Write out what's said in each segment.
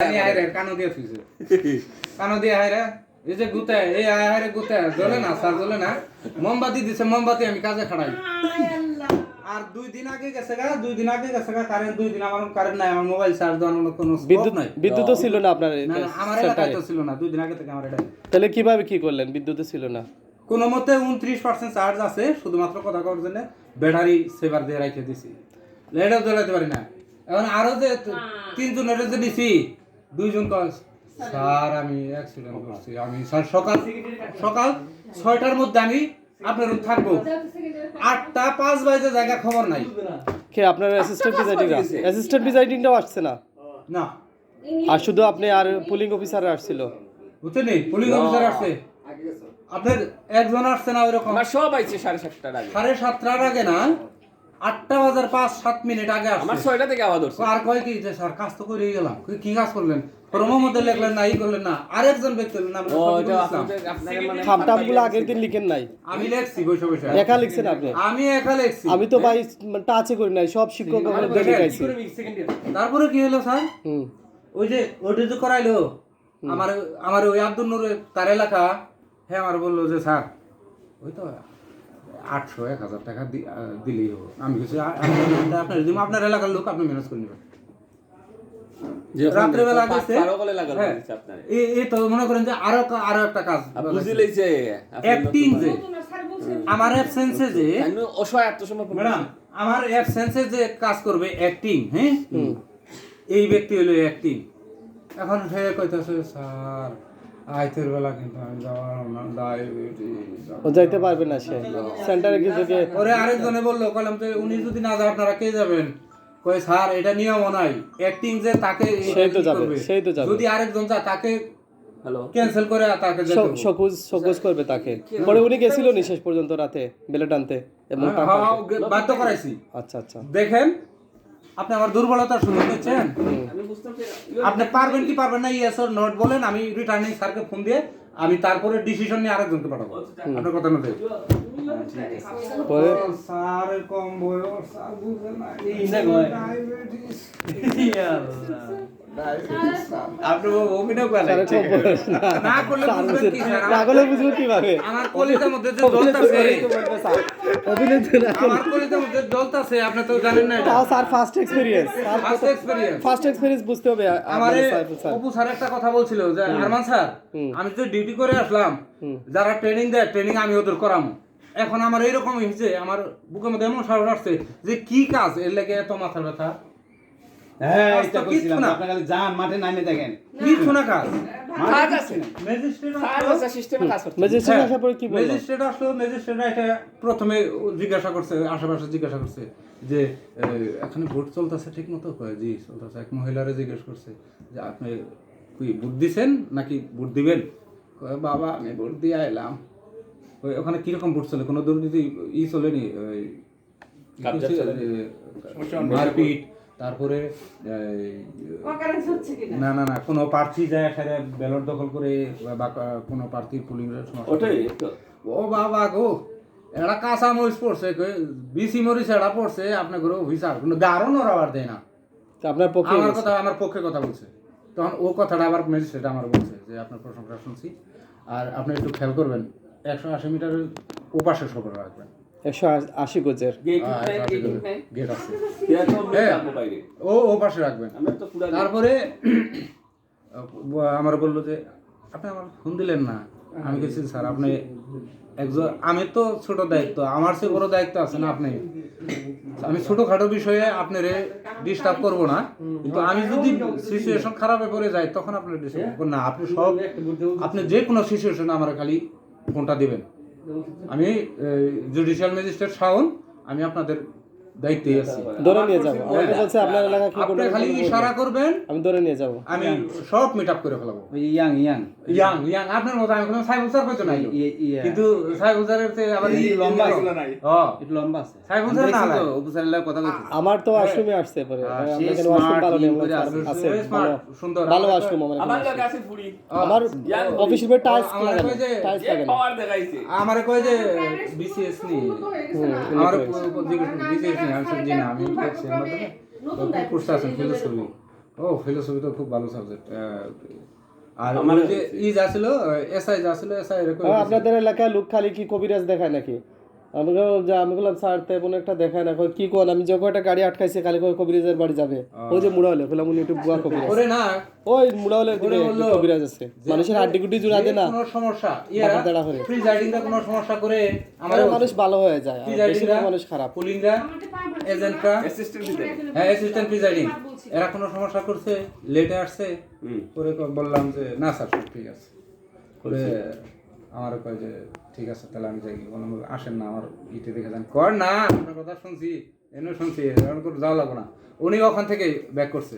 কানো দিয়ে থুইছে কানো দিয়ে হায়রা এই যে গুতায় এই হায়রে গুতায় জ্বলে না স্যার জ্বলে না মোমবাতি দিছে মোমবাতি আমি কাজে খাড়াই আর 2 দিন আগে গেছে গা কারেন্ট 2 দিন আমার কারেন্ট নাই আমার মোবাইল চার্জ দেওয়ার কোনো স্কোপ নাই বিদ্যুৎ ছিল না আপনার আমার এলাকায় তো ছিল না 2 দিন আগে থেকে আমার এটা তাহলে কিভাবে কি করলেন বিদ্যুৎ ছিল না কোন মতে 29% চার্জ আছে শুধুমাত্র কথা করার জন্য ব্যাটারি সেভার দিয়ে রাখতে দিছি লেডা জ্বলাতে পারি না এখন আরো যে 3 জনের যে দিছি 2 জন কল স্যার আমি অ্যাক্সিডেন্ট করছি আমি স্যার সকাল 6টার মধ্যে আমি আপনার থাকবো 8টা 5 বাজে জায়গা খবর নাই কে আপনার অ্যাসিস্ট্যান্ট প্রিজাইডিংটাও আসছে না না আর শুধু আপনি আর পুলিং অফিসার আসছিল বুঝতে নেই পুলিং অফিসার আসছে আপনার একজন আসছে না ওইরকম আমার সব আইছে 7:30টার আগে 7:30টার আগে না 8টা বাজার 5-7 মিনিট আগে আসছে আমার 6টা থেকে আওয়াজ হচ্ছে আর কয় কি যে স্যার কাজ তো করেই গেলাম কি কাজ করলেন প্রোমোর মধ্যে লিখলেন না করলেন না আরেকজন ব্যক্তি হলেন না ও এটা আপনাদের মানে খামটামগুলো আগের দিন লিখেন নাই আমি লিখছি বসে একা লিখছেন আপনি আমি একা লিখছি আমি তো ভাই টাচে করি নাই সব শিক্ষক আমাদের দেখাইছি তারপরে কি হলো স্যার ওই যে ওটা যে করাইলো আমার ওই আব্দুল নূরের তার এলাকা হ্যাঁ আমার বললো যে স্যার ওই তো 800-1000 টাকা দিলেই হবে আমি কিছু আপনার এলাকার লোক আপনি ম্যানেজ করে নেবেন রাত্রেবেলা গেছে এই তো মনে করেন যে আরো একটা কাজ বুঝি লইছে অ্যাক্টিং যে আমার অ্যাবসেন্সে যে অসহায় আত্মসমর্পণ ম্যাডাম আমার অ্যাবসেন্সে যে কাজ করবে অ্যাক্টিং হ্যাঁ এই ব্যক্তি হলো অ্যাক্টিং এখন সে কইতাছে স্যার আইতের বেলা কিন্তু আমি যাওয়ার না ডায়াবেটিস ও যাইতে পারবে না সে সেন্টারে কি থেকে ওরে আরেকজনে বললো কলম যে উনি যদি না যায় আপনারা কে যাবেন কই স্যার এটা নিয়ম নাই অ্যাক্টিং যে তাকে সেই তো যাবে যদি আরেকজন যায় তাকে হ্যালো ক্যান্সেল করে তাকে যেতে হবে সকুজ করবে তাকে পরে উনি গেছিল নি শেষ পর্যন্ত রাতে বেলেট আনতে এবং বাধ্য করাইছি আচ্ছা দেখেন আপনি আমার দুর্বলতা শুনে নিচ্ছেন আপনি পারবেন কি পারবেন না ইয়েস অর নট বলেন আমি রিটার্নিং স্যারকে ফোন দিয়ে আমি তারপরে ডিসিশন নিয়ে আরেকজনকে পাঠাবো আপনার কথা মতে পরে স্যার কম বয়স স্যার বুঝেন না এই ডায়াবেটিস আপনি অভিনয় করেন না করলে বুঝবেন কি স্যার না করলে বুঝবো কিভাবে আমার কলিজার মধ্যে যে জ্বলতাছে অভিনয় আমার কলিজার মধ্যে জ্বলতাছে আপনি তো জানেন না এটা তাও স্যার ফার্স্ট এক্সপেরিয়েন্স বুঝতে হবে আমার অপু স্যার একটা কথা বলছিল যে আরমান স্যার আমি তো ডিউটি করে আসলাম যারা ট্রেনিং দেয় ট্রেনিং আমি ওদের করাম এখন আমার এইরকম হয়েছে আমার বুকের মধ্যে এমন সাহস আসছে যে কি কাজ এর লেগে এত মাথার ব্যথা হ্যাঁ এটা কইছিলাম আপনারা খালি যান মাঠে নামে দেখেন কিছু না কাজ কাজ আছে ম্যাজিস্ট্রেট কাজ আছে সিস্টেমে কাজ করতে ম্যাজিস্ট্রেট আসার পরে কি বলল ম্যাজিস্ট্রেট আসলো ম্যাজিস্ট্রেট এটা প্রথমে জিজ্ঞাসা করছে আশেপাশে জিজ্ঞাসা করছে যে এখানে ভোট চলতেছে ঠিক মতো কয় জি চলতেছে এক মহিলারে জিজ্ঞেস করছে যে আপনি কি ভোট দিছেন নাকি ভোট দিবেন কয় বাবা আমি ভোট দিয়ে এলাম ওখানে কিরকম ভোট চলে কোনো দুর্নীতি চলেনি মারপিট তারপরে না কোনো প্রার্থী যায় সেটা ব্যালট দখল করে বা কোনো প্রার্থীর পুলিং ও বাবা গো এটা কাঁচা মরিচ পড়ছে বিসি মরিচ এটা পড়ছে আপনার ঘরে অফিসার কিন্তু গারও নড়াবার দেয় না আপনার পক্ষে আমার পক্ষে কথা বলছে তখন ও কথাটা আবার ম্যাজিস্ট্রেট আমার বলছে যে আপনার প্রশংসা শুনছি আর আপনি একটু খেয়াল করবেন 180 মিটারের ওপাশে সবর রাখবেন 180 গজের গেট আছে ও পাশে রাখবেন তারপরে আমার বললো যে আপনি আমার ফোন দিলেন না আমি বলছি স্যার আপনি একজন আমি তো ছোট দায়িত্ব আমার চেয়ে বড় দায়িত্ব আছে না আপনি আমি ছোটখাটো বিষয়ে আপনার ডিস্টার্ব করবো না কিন্তু আমি যদি সিচুয়েশন খারাপে পড়ে যাই তখন আপনার ডিস্টার্ব করবো না আপনি যে কোনো সিচুয়েশনে আমার খালি ফোনটা দিবেন আমি জুডিশিয়াল ম্যাজিস্ট্রেট শাওন আমি আপনাদের দায়িত্বে আছি ধরে নিয়ে যাব আমাকে বলছে আপনার এলাকা কি আপনি খালি ইশারা করবেন আমি ধরে নিয়ে যাব আমি সব মিটআপ করে ফেলাবো ওই ইয়াং আপনার মত আমি কোনো সাইবুল স্যার কইতো নাই কিন্তু সাইবুল স্যারের তে আবার লম্বা ছিল নাই একটু লম্বা আছে সাইবুল স্যার না তো উপসারের কথা কইতো আমার তো আশ্রমে আসছে পরে আমরা কেন ওয়াশরুম ভালো নেই আছে সুন্দর ভালো ওয়াশরুম আমার লাগে আছে ফুড়ি আমার অফিসের পরে টাইলস লাগানো টাইলস লাগানো পাওয়ার দেখাইছে আমারে কয় যে বিসিএস নি আমার বিসিএস নি আমি জি না আমি করছি আমাদের কোর্স আছে ফিলোসফি ও ফিলোসফি তো খুব ভালো সাবজেক্ট আর আমার- ওই যে ই যা ছিল এসআই যা ছিল এসআই এরকম আপনাদের এলাকায় লোক খালি কি কবিরাজ দেখায় নাকি? আমি বললাম স্যার তেমন একটা দেখায় না। কই, কি কোন আমি যখন একটা গাড়ি আটকাইছে খালি কই কবিরাজের বাড়ি যাবে। ওই যে মুড়া হলে বললাম উনি একটু বুয়া কবিরাজ। ওরে না ওই মুড়া হলে ওরে বললো কবিরাজ আছে, মানুষের হাড্ডি গুড্ডি জুড়া দেয় না, কোনো সমস্যা বাঁকা দাঁড়া করে। প্রিজাইডিং দা কোনো সমস্যা করে আমার মানুষ ভালো হয়ে যায়, আর প্রিজাইডিং বেশিরভাগ মানুষ খারাপ। পুলিংরা এজেন্টরা অ্যাসিস্ট্যান্ট দিতে হ্যাঁ অ্যাসিস্ট্যান্ট প্রিজাইডিং এরা কোনো সমস্যা করছে লেটে আসছে করে বললাম যে না স্যার সব ঠিক আছে করে আমার কয় যে ঠিক আছে তাহলে আমি যাই বললাম আসেন না আমার ইটে দেখে যান কর না আপনার কথা শুনছি এনে শুনছি এরকম করে যাওয়া লাগবো না উনি ওখান থেকে ব্যাক করছে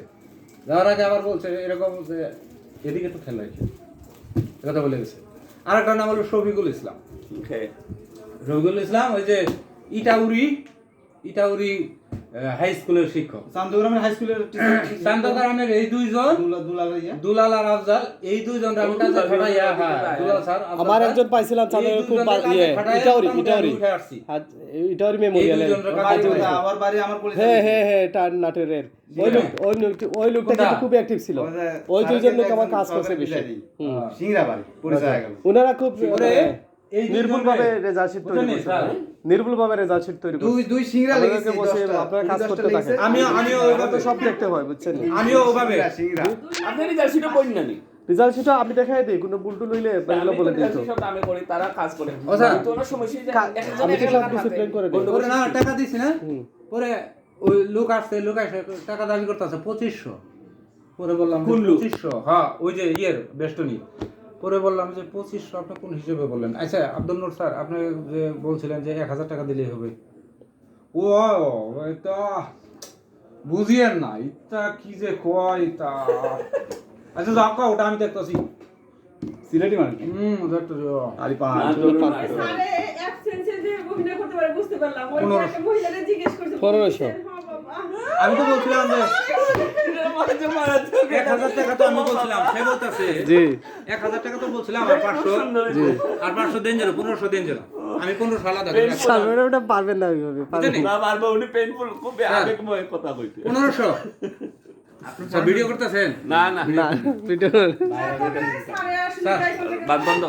যাওয়ার আগে আবার বলছে এরকম যে এদিকে তো খেলা হয়েছে কথা বলে গেছে আর একটা নাম হলো শফিকুল ইসলাম ওকে রবিকুল ইসলাম ওই যে ইটাউরি হাই স্কুলের শিক্ষক চান্দগ্রামের হাই স্কুলের চান্দগ্রামের এই দুইজন দুলাল আর আফজাল এই দুইজন আমি কাছে খাটাইয়া হ্যাঁ দুলাল স্যার আফজাল আমার স্যার, একজন পাইছিলাম এই চাঁদের খুব দুইজনের কাছে ইয়ে খাটাইয়া ইটাউরি মোটামুটি আমি উঠে আসছি। ইটাউরি মেমোরিয়ালে। এই দুইজনের কাছে উঠে- আমার বাড়ি আমার কলেজ হ্যাঁ টার নাটের ওই লোকটা কিন্তু খুব অ্যাক্টিভ ছিল। ওই দুইজন লোক আমার কাজ করছে বেশি। সিংড়া বাড়ি পরিচয় হয়ে গেল ওনারা খুব ওরে, এই নির্ভুল ভাবে রেজাল্ট শিট তৈরি বুঝলেন করছে, স্যার? নির্ভুল ভাবে রেজাল্ট শিট তৈরি করছে। দুই সিংড়া আমাদেরকে লেগেছে বসে 10টা, আপনারা কাজ 10টা করতে লেগেছে। থাকেন। আমিও ওইটা তো সব দেখতে হয় বুঝছেন। আমিও ওভাবে সিংড়া আপনি রেজাল্ট শিটও পড়েন না নি রেজাল্ট শিটটা আমি দেখাই দিই, কোনো ভুল টুল হইলে এগুলো বলে দিই তো। সব আমি করি তারা কাজ করে ও স্যার, কিন্তু ওনার সমস্যা যে একজন আমি তো সব এলাকার ডিসিপ্লিন হাতে করে দিই। ওরে না টাকা দিছি না পরে ওই লোক আসছে লোক এসে টাকা দাবি করতেছে 2500 পরে বললাম 2500 হ্যাঁ ওই যে ইয়ের বেষ্টনী পরে বললাম যে 2500 আপনি কোন হিসেবে বললেন আচ্ছা আব্দুল নূর স্যার আপনি যে বলছিলেন যে 1000 টাকা দিলেই হবে ও এটা বুঝিয়েন না এটা কি যে কয় তা আচ্ছা যাও কা ওটা আমি দেখতেছি সিলেটি মানে দেখতে আরি পা সারে অ্যাবসেন্সে যে অভিনয় করতে পারে বুঝতে পারলাম ওই যে একটা মহিলাকে জিজ্ঞেস করছে 1500 আমি তো বলছিলাম যে 1000 টাকা তো আমি বলছিলাম সে বলতেছে জি 1000 টাকা তো বলছিলাম আর 500 জি আর 500 দেন যাবে 1500 দেন যাবে আমি 1500 আলাদা করে রাখছি। সামনে ওটা পারবেন না ওইভাবে, পারবেন বুঝলেন? না। না বারবার উনি পেইনফুল খুব আবেগময় কথা কইতে 1500 আপনি ভিডিও করতেছেন না না না ভিডিও সারে আসলে স্যার, তাই করলে বাদ বন্ধ